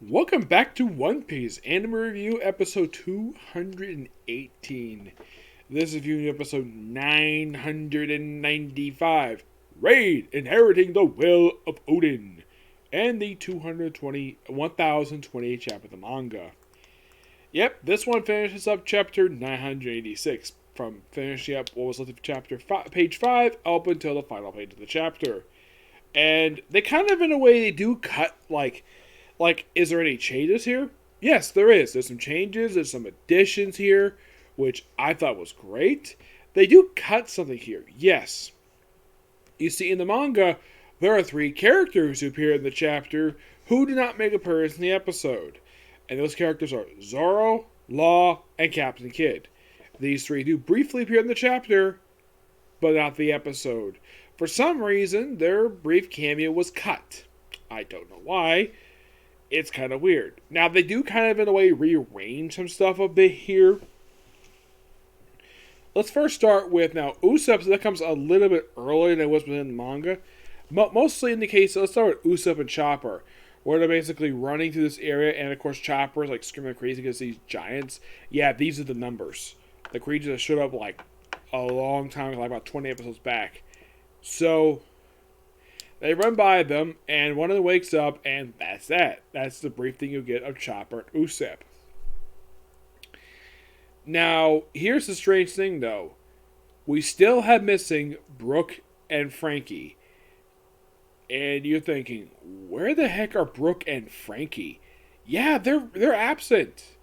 Welcome back to One Piece Anime Review episode 218. This is viewing episode 995, Raid Inheriting the Will of Oden, and the 1028 chapter of the manga. Yep, this one finishes up chapter 986, from finishing up what was left of page 5 up until the final page of the chapter. And they kind of, in a way, they do cut, like, is there any changes here? Yes, there is. There's some changes. There's some additions here, which I thought was great. They do cut something here. Yes. You see, in the manga, there are 3 characters who appear in the chapter who do not make appearance in the episode. And those characters are Zoro, Law, and Captain Kidd. These 3 do briefly appear in the chapter, but not the episode. For some reason, their brief cameo was cut. I don't know why. It's kind of weird. Now, they do kind of, in a way, rearrange some stuff a bit here. Let's first start with, now, Usopp, so that comes a little bit earlier than it was within the manga. Mostly in the case, let's start with Usopp and Chopper, where they're basically running through this area, and of course, Chopper's like screaming crazy against these giants. Yeah, these are the numbers. The creatures that showed up like a long time, like about 20 episodes back. So they run by them, and one of them wakes up, and that's that. That's the brief thing you get of Chopper and Usopp. Now, here's the strange thing, though. We still have missing Brook and Frankie. And you're thinking, where the heck are Brook and Frankie? Yeah, they're absent.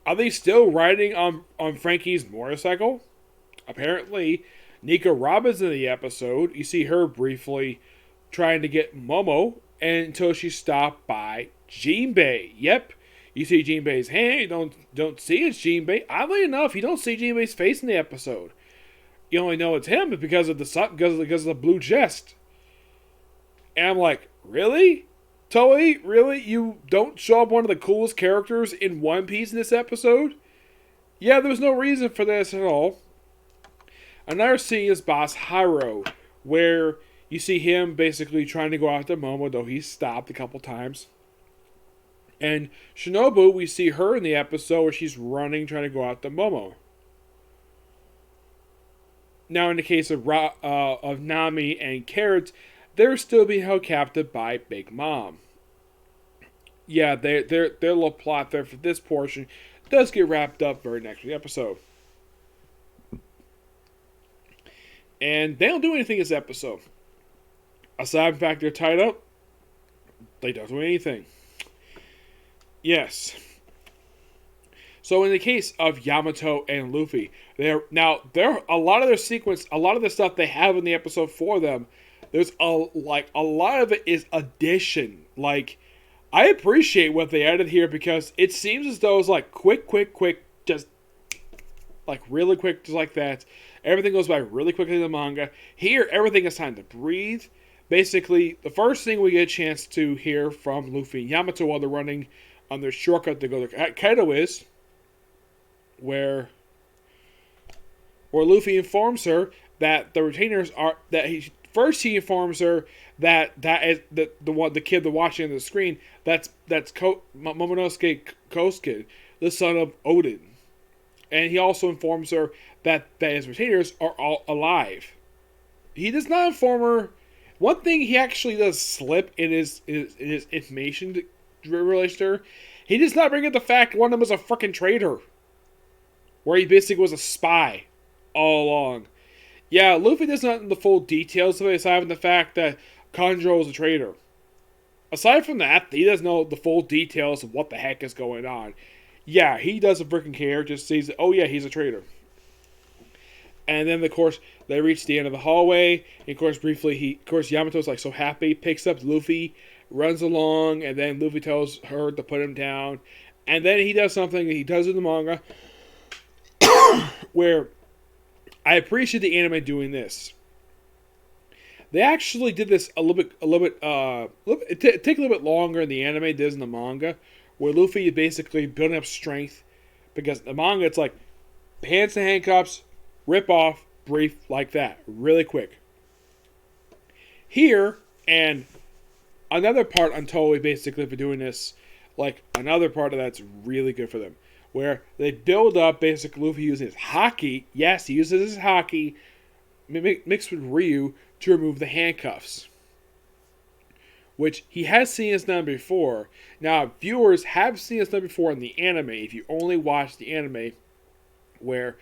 Are they still riding on Frankie's motorcycle? Apparently, Nika Robin's in the episode. You see her briefly trying to get Momo until she's stopped by Jinbei. Yep, you see Jinbei's hand. You don't see it's Jinbei. Oddly enough, you don't see Jinbei's face in the episode. You only know it's him because of the blue chest. And I'm like, really? Toei, really? You don't show up one of the coolest characters in One Piece in this episode? Yeah, there was no reason for this at all. Another scene is Boss Hiro, where you see him basically trying to go after Momo, though he's stopped a couple times. And Shinobu, we see her in the episode where she's running, trying to go after Momo. Now, in the case of Nami and Carrot, they're still being held captive by Big Mom. Yeah, their little plot there for this portion does get wrapped up very next episode. And they don't do anything this episode. Aside from the fact they're tied up, they don't do anything. Yes. So in the case of Yamato and Luffy, they're a lot of their sequence, a lot of the stuff they have in the episode for them, there's a lot of it is addition. Like, I appreciate what they added here because it seems as though it's like quick, just like really quick, just like that. Everything goes by really quickly in the manga. Here, everything is time to breathe. Basically, the first thing we get a chance to hear from Luffy and Yamato while they're running on their shortcut to go to Kaido is where Luffy informs her that the retainers are he informs her that is the kid they're watching on the screen. That's Momonosuke, the son of Oden, and he also informs her that his retainers are all alive. He does not inform her. One thing he actually does slip in his information relation to her. He does not bring up the fact one of them was a freaking traitor, where he basically was a spy all along. Yeah, Luffy does not know the full details of it, aside from the fact that Kanjuro is a traitor. Aside from that, he doesn't know the full details of what the heck is going on. Yeah, he doesn't freaking care, just sees that, oh yeah, he's a traitor. And then, of course, they reach the end of the hallway. And, of course, briefly, Yamato's like so happy, picks up Luffy, runs along, and then Luffy tells her to put him down. And then he does something that he does in the manga, where I appreciate the anime doing this. They actually did this a little bit. It takes a little bit longer in the anime than it does in the manga, where Luffy is basically building up strength, because in the manga it's like pants and handcuffs, rip off, brief, like that, really quick. Here, and another part on Toei basically for doing this, like another part of that's really good for them, where they build up basically Luffy using his haki. Yes, he uses his haki mixed with Ryu to remove the handcuffs, which he has seen us done before. Now, viewers have seen us done before in the anime, if you only watch the anime, where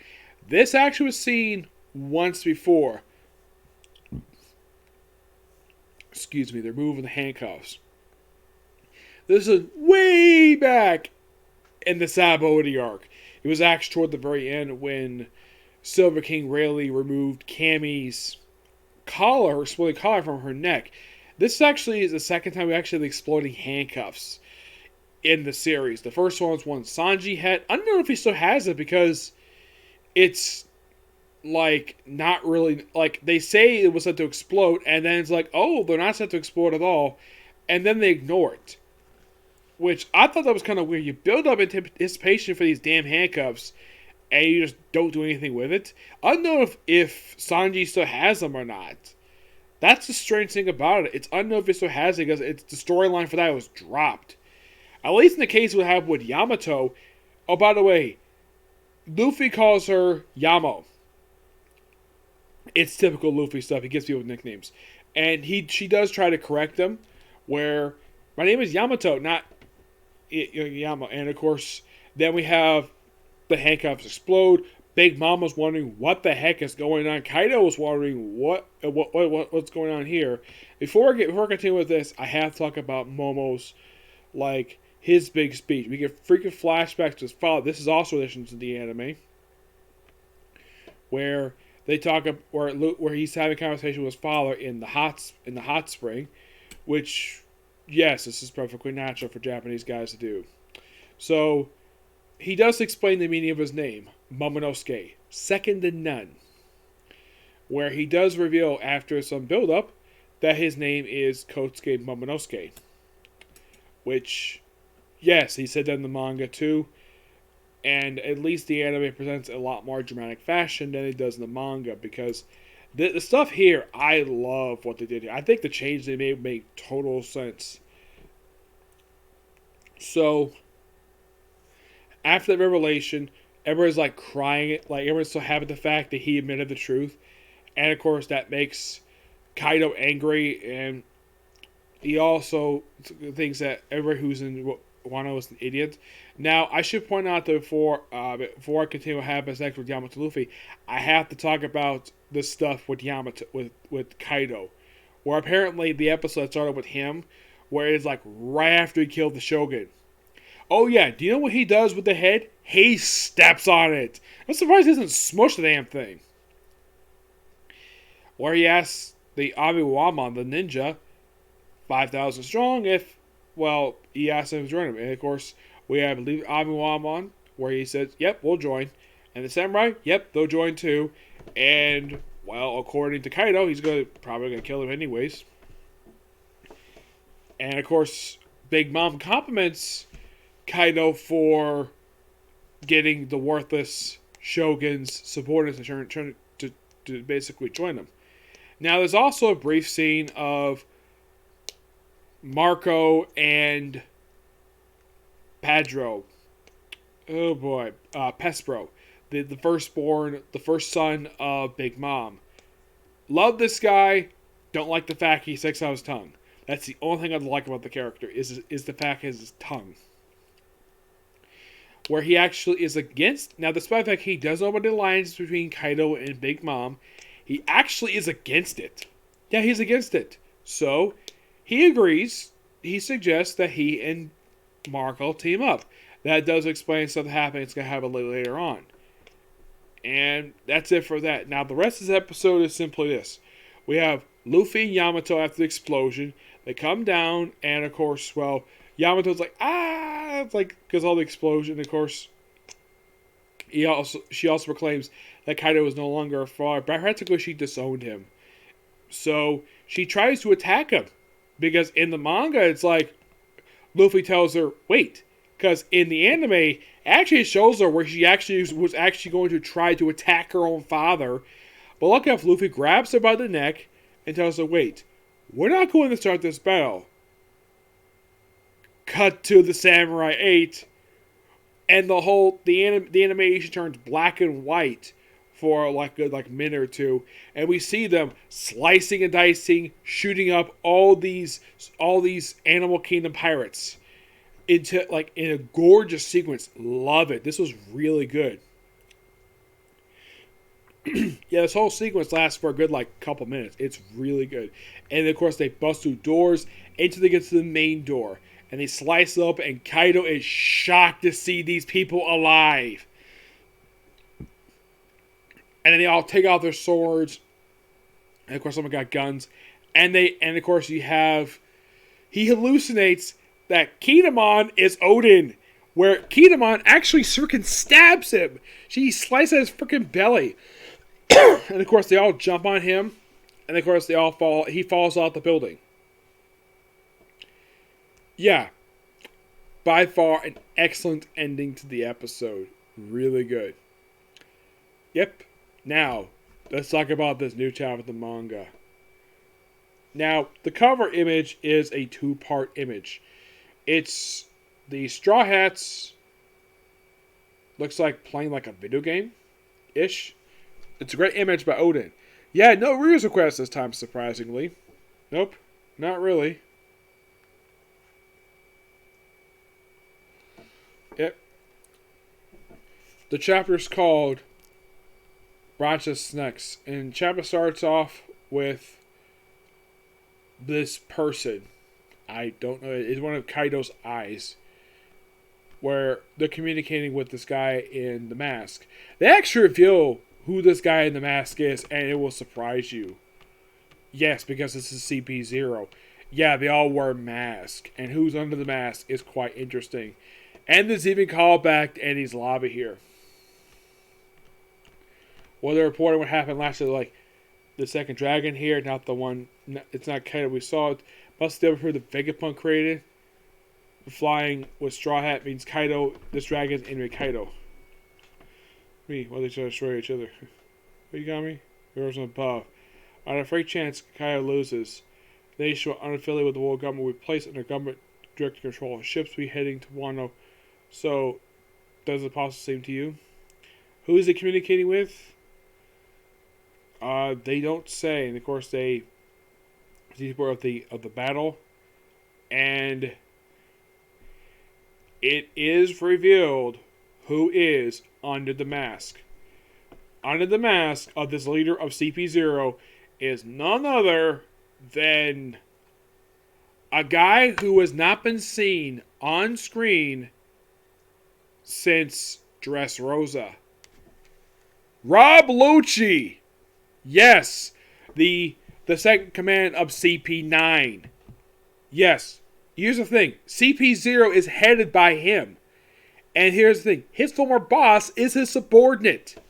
this actually was seen once before. Excuse me, they're moving the handcuffs. This is way back in the Sabaody arc. It was actually toward the very end when Silver King Rayleigh removed Cammy's collar, her swirling collar from her neck. This actually is the second time we actually have the exploding handcuffs in the series. The first one was one Sanji had. I don't know if he still has it because it's like not really, like they say it was set to explode and then it's like, oh, they're not set to explode at all, and then they ignore it, which I thought that was kind of weird. You build up anticipation for these damn handcuffs and you just don't do anything with it. I don't know if Sanji still has them or not. That's the strange thing about it. It's unknown if it still has it because it's the storyline for that was dropped. At least in the case we have with Yamato. Oh, by the way, Luffy calls her Yamo. It's typical Luffy stuff. He gives people nicknames. And she does try to correct them, where my name is Yamato, not Yamo. And of course, then we have the handcuffs explode. Big Mom was wondering what the heck is going on. Kaido was wondering what's going on here. Before I continue with this, I have to talk about Momo's, like, his big speech. We get freaking flashbacks to his father. This is also addition to the anime, where they talk where he's having a conversation with his father in the hot spring, which, yes, this is perfectly natural for Japanese guys to do. So he does explain the meaning of his name, Momonosuke, second to none, where he does reveal after some build-up that his name is Kotsuke Momonosuke, which, yes, he said that in the manga too, and at least the anime presents a lot more dramatic fashion than it does in the manga, because the stuff here, I love what they did here. I think the change they made make total sense. So, after the revelation, everyone's like crying, like everyone's so happy with the fact that he admitted the truth, and of course that makes Kaido angry, and he also thinks that everybody who's in Wano is an idiot. Now, I should point out that before I continue what happens next with Yamato Luffy, I have to talk about the stuff with Yamato with Kaido, where apparently the episode started with him, where it's like right after he killed the Shogun. Oh yeah, do you know what he does with the head? He steps on it. I'm surprised he doesn't smush the damn thing. Where he asks the Abiwamon, the ninja, 5,000 strong, he asks him to join him. And of course, we have Abiwamon, where he says, yep, we'll join. And the samurai, yep, they'll join too. And, well, according to Kaido, he's probably going to kill him anyways. And of course, Big Mom compliments Kaido for getting the worthless Shogun's subordinates to basically join him. Now, there's also a brief scene of Marco and Pedro. Oh boy, Pespro, the firstborn, the first son of Big Mom. Love this guy. Don't like the fact he sticks out his tongue. That's the only thing I like about the character is the fact he has his tongue. Where he actually is against. Now, despite the fact he does know about the alliance between Kaido and Big Mom, he actually is against it. Yeah, he's against it. So, he agrees. He suggests that he and Marco team up. That does explain something happening. It's going to happen later on. And that's it for that. Now, the rest of this episode is simply this. We have Luffy and Yamato after the explosion. They come down, and of course, well, Yamato's like, it's like, because all the explosion, of course. She also proclaims that Kaido is no longer a father, but practically she disowned him. So, she tries to attack him. Because in the manga, it's like, Luffy tells her, wait. Because in the anime, actually it shows her where she was actually going to try to attack her own father. But luckily enough, Luffy grabs her by the neck and tells her, wait, we're not going to start this battle. cut to the Samurai 8, and the animation turns black and white for like a minute or two, and we see them slicing and dicing, shooting up all these Animal Kingdom pirates into like in a gorgeous sequence. Love it. This was really good. Yeah, this whole sequence lasts for a good like couple minutes. It's really good. And of course they bust through doors until they get to the main door. And they slice it up, and Kaido is shocked to see these people alive. And then they all take out their swords. And of course someone got guns. And of course he hallucinates that Kinemon is Oden. Where Kinemon actually freaking stabs him. She slices his freaking belly. And of course they all jump on him. And of course he falls out the building. Yeah. By far an excellent ending to the episode. Really good. Yep. Now, let's talk about this new chapter of the manga. Now, the cover image is a 2-part image. It's the Straw Hats. Looks like playing like a video game-ish. It's a great image by Oden. Yeah, no readers request this time, surprisingly. Nope, not really. Yep. The chapter's called Brachinosnkeus, and the chapter starts off with this person. I don't know. It's one of Kaido's eyes, where they're communicating with this guy in the mask. They actually reveal who this guy in the mask is, and it will surprise you. Yes, because this is CP0. Yeah, they all wear masks, and who's under the mask is quite interesting. And there's even callback to Eddie's lobby here. Well, they're reporting what happened last year, like the second dragon here, not the one. It's not Kaido. We saw it. Must have heard the Vegapunk created. Flying with Straw Hat means Kaido. This dragon's enemy Kaido. Me, while they try to destroy each other. You got me? Yours above. On a free chance, Kaido loses. The nation unaffiliated with the world government will be placed under government direct control. Ships will be heading to Wano. So, does it possibly seem to you? Who is it communicating with? They don't say, and of course they people of the battle, and it is revealed who is under the mask. Under the mask of this leader of CP0 is none other than a guy who has not been seen on screen since Dressrosa. Rob Lucci! Yes, the second command of CP9. Yes, here's the thing. CP0 is headed by him. And here's the thing. His former boss is his subordinate.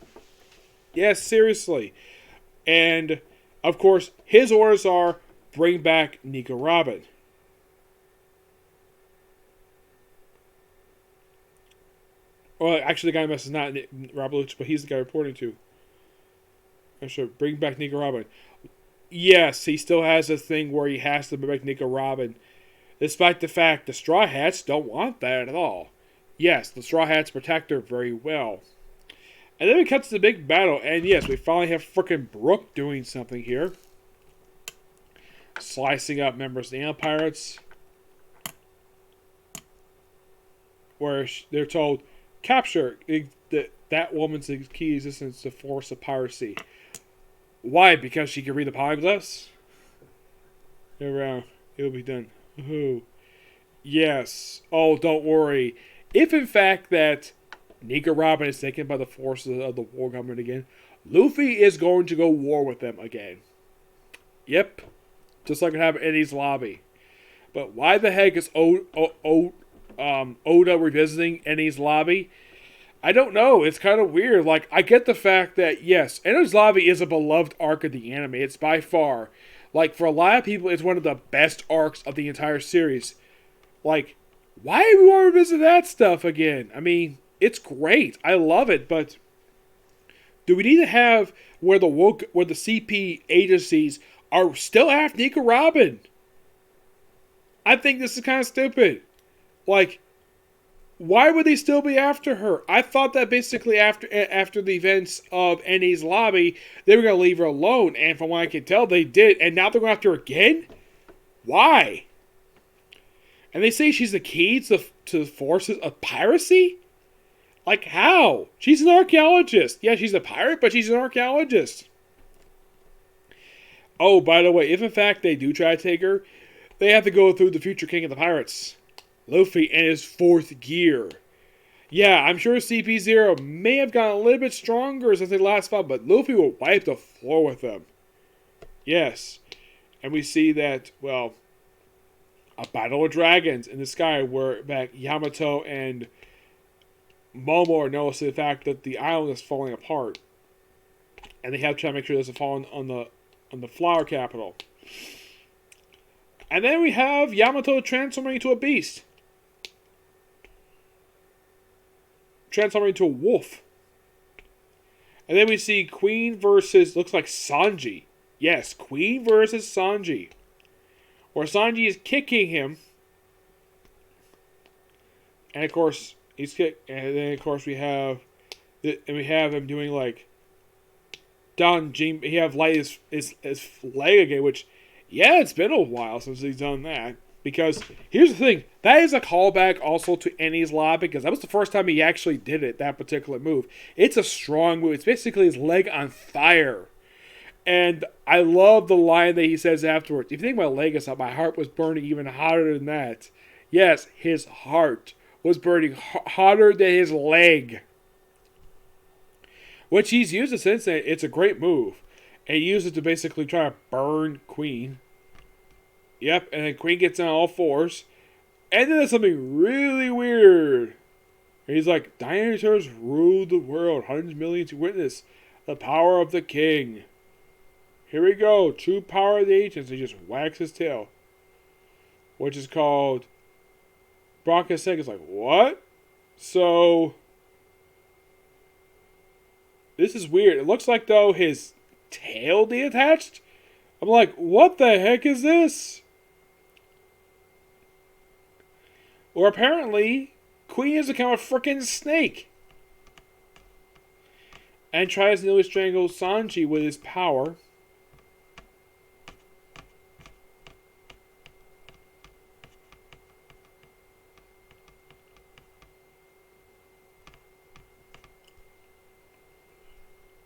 Yes, seriously. And, of course, his orders are bring back Nico Robin. Well, actually, the guy is not Rob Lucci, but he's the guy reporting to. I should bring back Nico Robin. Yes, he still has a thing where he has to bring back Nico Robin, despite the fact the Straw Hats don't want that at all. Yes, the Straw Hats protect her very well. And then it cuts to the big battle, and yes, we finally have frickin' Brook doing something here. Slicing up members of the Ant Pirates. Where they're told, capture that woman's key existence to force of piracy. Why? Because she can read the polyglyphs? Around. It'll be done. Ooh. Yes. Oh, don't worry. If in fact that Nico Robin is taken by the forces of the war government again, Luffy is going to go war with them again. Yep. Just like it happened in Eddie's lobby. But why the heck is Oda revisiting Eddie's lobby? I don't know. It's kind of weird. Like, I get the fact that, yes, Enies Lobby is a beloved arc of the anime. It's by far, like, for a lot of people, it's one of the best arcs of the entire series. Like, why do we want to revisit that stuff again? I mean, it's great. I love it, but do we need to have where the CP agencies are still after Nico Robin? I think this is kind of stupid. Like, why would they still be after her? I thought that basically after the events of Enies Lobby, they were going to leave her alone. And from what I can tell, they did. And now they're going after her again? Why? And they say she's the key to the forces of piracy? Like, how? She's an archaeologist. Yeah, she's a pirate, but she's an archaeologist. Oh, by the way, if in fact they do try to take her, they have to go through the future king of the pirates, Luffy, and his fourth gear. Yeah, I'm sure CP0 may have gotten a little bit stronger since they last fought, but Luffy will wipe the floor with them. Yes. And we see that, well, a battle of dragons in the sky where back Yamato and Momo are noticing the fact that the island is falling apart. And they have to try to make sure it doesn't fall on the flower capital. And then we have Yamato transforming into a beast. Transforming into a wolf. And then we see Queen versus, looks like Sanji. Yes, Queen versus Sanji. Where Sanji is kicking him. And of course, he's kicked. And then of course we have him doing like down Jim. He have light his leg again, which, yeah, it's been a while since he's done that. Because here's the thing, that is a callback also to Enies Lobby, because that was the first time he actually did it, that particular move. It's a strong move. It's basically his leg on fire. And I love the line that he says afterwards. If you think my leg is up, my heart was burning even hotter than that. Yes, his heart was burning hotter than his leg. Which he's used it since then. It's a great move. And he used it to basically try to burn Queen. Yep, and then Queen gets on all fours. And then there's something really weird. And he's like, dinosaurs rule the world. Hundreds of millions to witness the power of the king. Here we go. True power of the ancients. He just whacks his tail. Which is called Brachinosnkeus. Like, what? So this is weird. It looks like, though, his tail detached. I'm like, what the heck is this? Or apparently, Queen has become a freaking snake. And tries to nearly strangle Sanji with his power.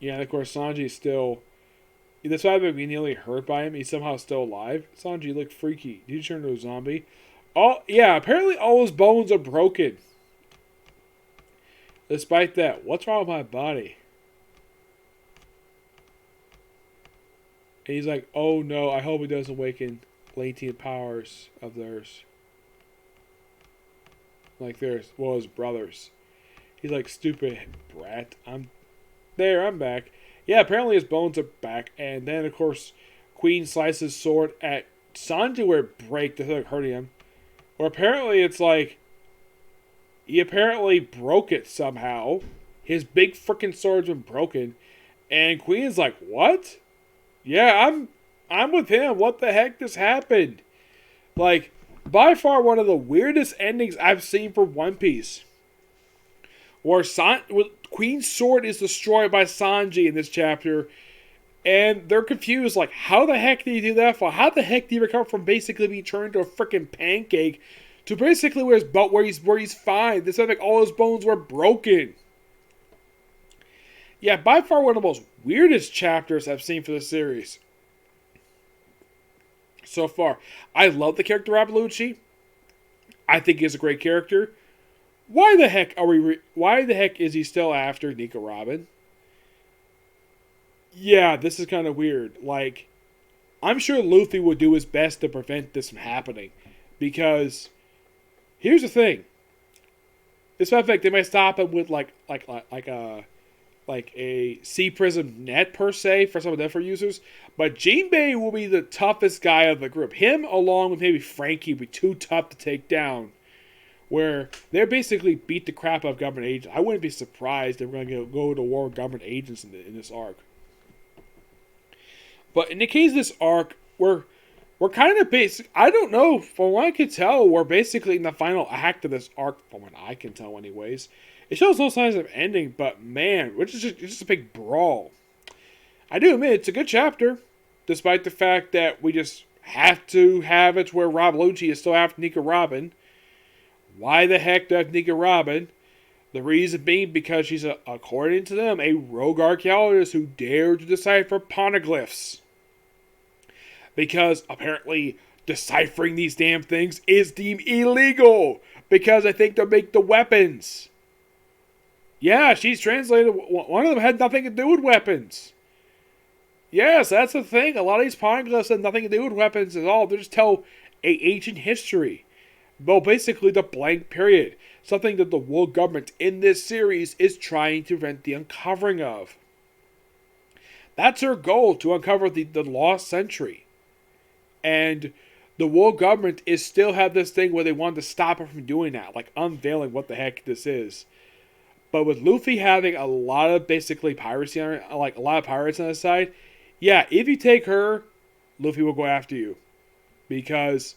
Yeah, and of course, Sanji is still... Despite being nearly hurt by him, he's somehow still alive. Sanji looked freaky. Did he turn into a zombie? Oh, yeah, apparently all his bones are broken. Despite that, what's wrong with my body? And he's like, oh no, I hope it doesn't awaken latent powers of theirs. Like theirs, well, his brothers. He's like, stupid brat. I'm back. Yeah, apparently his bones are back. And then, of course, Queen slices his sword at Sanji where it breaks. They're like hurting him. Or apparently it's like, he apparently broke it somehow. His big freaking sword's been broken. And Queen's like, what? Yeah, I'm with him. What the heck just happened? Like, by far one of the weirdest endings I've seen for One Piece. Where Queen's sword is destroyed by Sanji in this chapter. And they're confused, like, how the heck did he do that for? How the heck did he recover from basically being turned into a freaking pancake to basically where he's fine? This like all his bones were broken. Yeah, by far one of the most weirdest chapters I've seen for the series so far. I love the character Rappalucci. I think he's a great character. Why the heck is he still after Nico Robin? Yeah, this is kind of weird. Like, I'm sure Luffy would do his best to prevent this from happening. Because, here's the thing. Despite the fact they might stop him with like a sea prism net per se for some of the different users. But Jinbei will be the toughest guy of the group. Him along with maybe Frankie will be too tough to take down. Where they basically beat the crap out of government agents. I wouldn't be surprised if we're going to go to war with government agents in this arc. But in the case of this arc, where we're kind of basic. I don't know. From what I can tell, we're basically in the final act of this arc. From what I can tell, anyways. It shows no signs of ending, but man, it's just a big brawl. I do admit it's a good chapter, despite the fact that we just have to have it where Rob Lucci is still after Nika Robin. Why the heck do I have Nika Robin? The reason being because she's, according to them, a rogue archaeologist who dared to decipher poneglyphs. Because apparently deciphering these damn things is deemed illegal. Because I think they make the weapons. Yeah, she's translated. One of them had nothing to do with weapons. Yes, that's the thing. A lot of these poneglyphs have nothing to do with weapons at all. They just tell a ancient history. Well, basically the blank period. Something that the world government in this series is trying to prevent the uncovering of. That's her goal, to uncover the lost century. And the world government is still have this thing where they want to stop her from doing that. Like unveiling what the heck this is. But with Luffy having a lot of basically piracy on her, like a lot of pirates on his side. Yeah, if you take her, Luffy will go after you. Because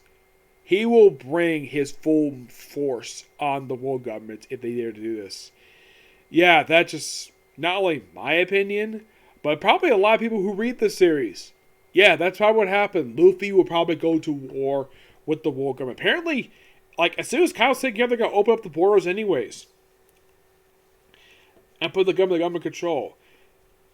he will bring his full force on the world government if they dare to do this. Yeah, that's just not only my opinion, but probably a lot of people who read this series. Yeah, that's probably what happened. Luffy will probably go to war with the world government. Apparently, like, as soon as Kyle's taken care of, they're going to open up the borders anyways. And put the government control.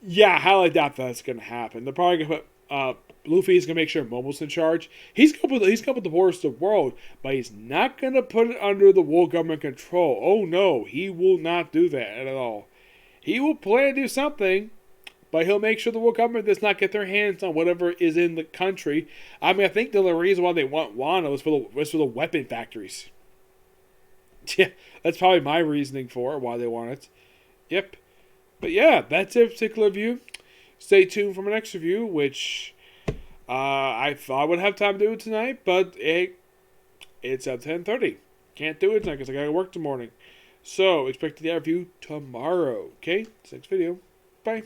Yeah, I highly doubt that's going to happen. They're probably going to put... Luffy's going to make sure Momo's in charge. He's going to put the borders to the world, but he's not going to put it under the world government control. Oh no, he will not do that at all. He will plan to do something, but he'll make sure the world government does not get their hands on whatever is in the country. I mean, I think the reason why they want Wano was for the weapon factories. Yeah, that's probably my reasoning for why they want it. Yep. But yeah, that's a particular review. Stay tuned for my next review, which... I thought I would have time to do it tonight, but it's at 10:30. Can't do it tonight because I gotta work tomorrow morning. So, expect the review tomorrow. Okay? Next video. Bye.